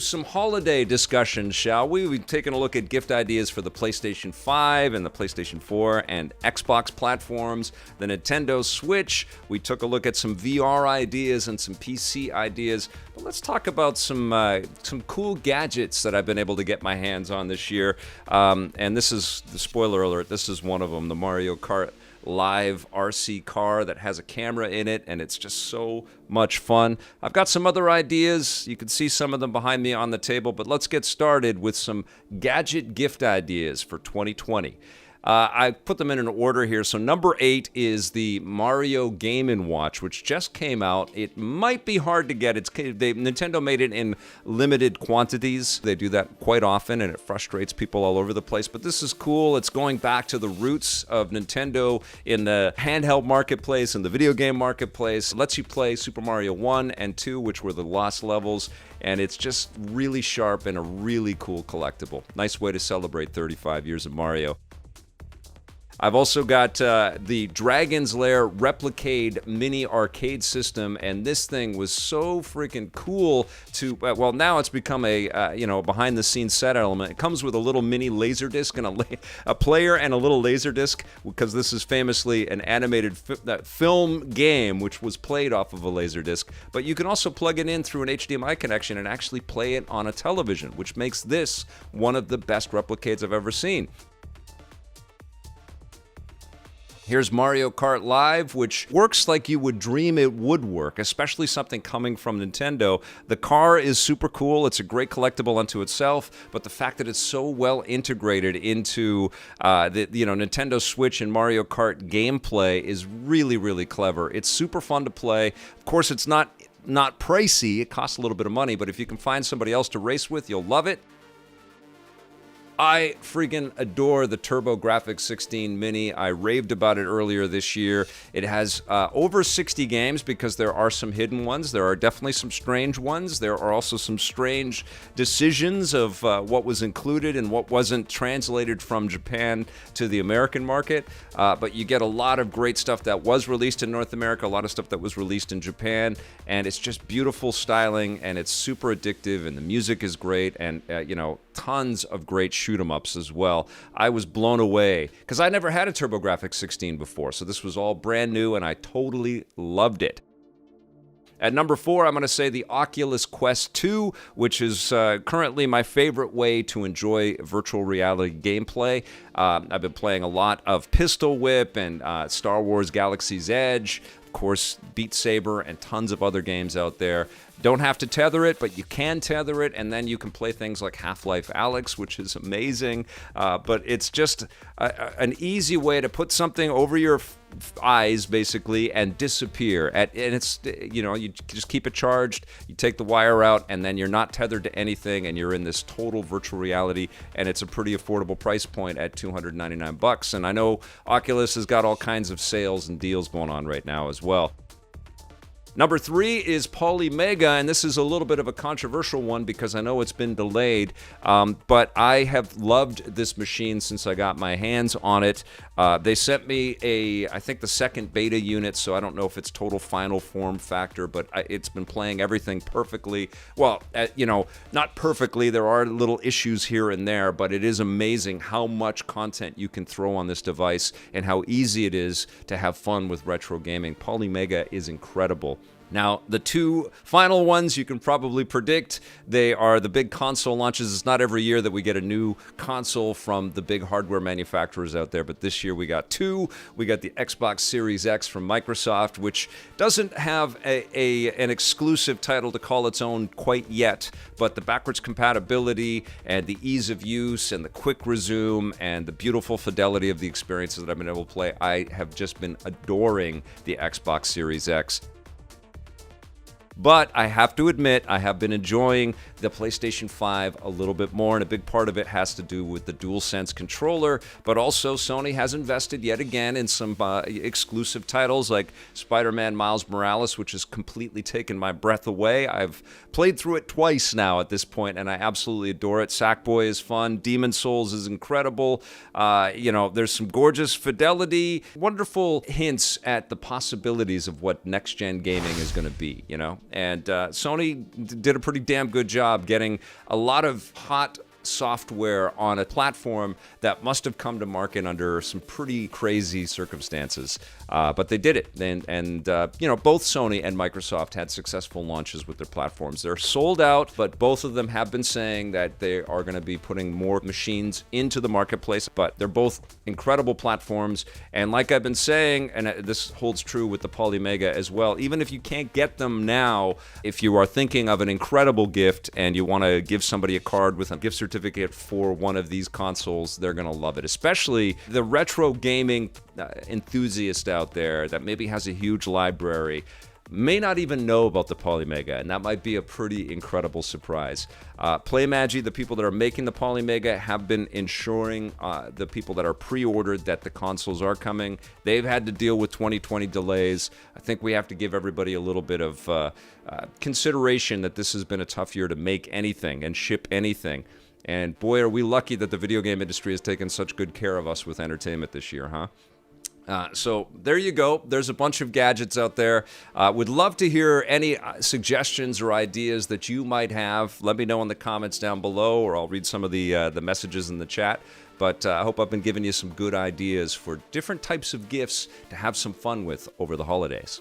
some holiday discussions, shall we? We've taken a look at gift ideas for the PlayStation 5 and the PlayStation 4 and Xbox platforms, the Nintendo Switch. We took a look at some VR ideas and some PC ideas. But let's talk about some cool gadgets that I've been able to get my hands on this year. And this is, the spoiler alert, this is one of them, the Mario Kart Live RC car that has a camera in it, and it's just so much fun. I've got some other ideas. You can see some of them behind me on the table, but let's get started with some gadget gift ideas for 2020. I put them in an order here. So number 8 is the Mario Game & Watch, which just came out. It might be hard to get. Nintendo made it in limited quantities. They do that quite often, and it frustrates people all over the place. But this is cool. It's going back to the roots of Nintendo in the handheld marketplace and the video game marketplace. It lets you play Super Mario 1 and 2, which were the lost levels. And it's just really sharp and a really cool collectible. Nice way to celebrate 35 years of Mario. I've also got the Dragon's Lair Replicade mini arcade system, and this thing was so freaking cool to, well, now it's become a, behind-the-scenes set element. It comes with a little mini Laserdisc and a player and a little Laserdisc, because this is famously an animated film game, which was played off of a Laserdisc. But you can also plug it in through an HDMI connection and actually play it on a television, which makes this one of the best Replicades I've ever seen. Here's Mario Kart Live, which works like you would dream it would work, especially something coming from Nintendo. The car is super cool. It's a great collectible unto itself, but the fact that it's so well integrated into Nintendo Switch and Mario Kart gameplay is really, really clever. It's super fun to play. Of course, it's not pricey. It costs a little bit of money, but if you can find somebody else to race with, you'll love it. I freaking adore the TurboGrafx 16 Mini. I raved about it earlier this year. It has over 60 games because there are some hidden ones. There are definitely some strange ones. There are also some strange decisions of what was included and what wasn't translated from Japan to the American market. But you get a lot of great stuff that was released in North America, a lot of stuff that was released in Japan, and it's just beautiful styling, and it's super addictive, and the music is great, and tons of great shoot-em-ups as well. I was blown away because I never had a TurboGrafx 16 before, so this was all brand new, and I totally loved it. At number 4, I'm going to say the Oculus Quest 2, which is currently my favorite way to enjoy virtual reality gameplay. I've been playing a lot of Pistol Whip and Star Wars Galaxy's Edge, of course, Beat Saber, and tons of other games out there. Don't have to tether it, but you can tether it, and then you can play things like Half-Life Alyx, which is amazing. But it's just an easy way to put something over your eyes, basically, and disappear. And it's, you just keep it charged, you take the wire out, and then you're not tethered to anything, and you're in this total virtual reality, and it's a pretty affordable price point at $299. And I know Oculus has got all kinds of sales and deals going on right now as well. Number 3 is Polymega, and this is a little bit of a controversial one because I know it's been delayed, but I have loved this machine since I got my hands on it. They sent me I think the second beta unit, so I don't know if it's total final form factor, but it's been playing everything perfectly. Well, not perfectly. There are little issues here and there, but it is amazing how much content you can throw on this device and how easy it is to have fun with retro gaming. Polymega is incredible. Now, the 2 final ones you can probably predict. They are the big console launches. It's not every year that we get a new console from the big hardware manufacturers out there, but this year we got 2. We got the Xbox Series X from Microsoft, which doesn't have an exclusive title to call its own quite yet, but the backwards compatibility and the ease of use and the quick resume and the beautiful fidelity of the experiences that I've been able to play, I have just been adoring the Xbox Series X. But I have to admit, I have been enjoying the PlayStation 5 a little bit more, and a big part of it has to do with the DualSense controller, but also Sony has invested yet again in some exclusive titles like Spider-Man Miles Morales, which has completely taken my breath away. I've played through it twice now at this point, and I absolutely adore it. Sackboy is fun. Demon's Souls is incredible. There's some gorgeous fidelity, wonderful hints at the possibilities of what next-gen gaming is going to be, And Sony did a pretty damn good job job getting a lot of hot software on a platform that must have come to market under some pretty crazy circumstances. But they did it. And both Sony and Microsoft had successful launches with their platforms. They're sold out, but both of them have been saying that they are going to be putting more machines into the marketplace. But they're both incredible platforms. And like I've been saying, and this holds true with the Polymega as well, even if you can't get them now, if you are thinking of an incredible gift and you want to give somebody a card with a gift certificate for one of these consoles, they're going to love it. Especially the retro gaming enthusiast out there that maybe has a huge library may not even know about the Polymega, and that might be a pretty incredible surprise. Playmagi, the people that are making the Polymega, have been ensuring the people that are pre-ordered that the consoles are coming. They've had to deal with 2020 delays. I think we have to give everybody a little bit of consideration that this has been a tough year to make anything and ship anything. And boy, are we lucky that the video game industry has taken such good care of us with entertainment this year, huh? So there you go. There's a bunch of gadgets out there. Would love to hear any suggestions or ideas that you might have. Let me know in the comments down below, or I'll read some of the messages in the chat. But I hope I've been giving you some good ideas for different types of gifts to have some fun with over the holidays.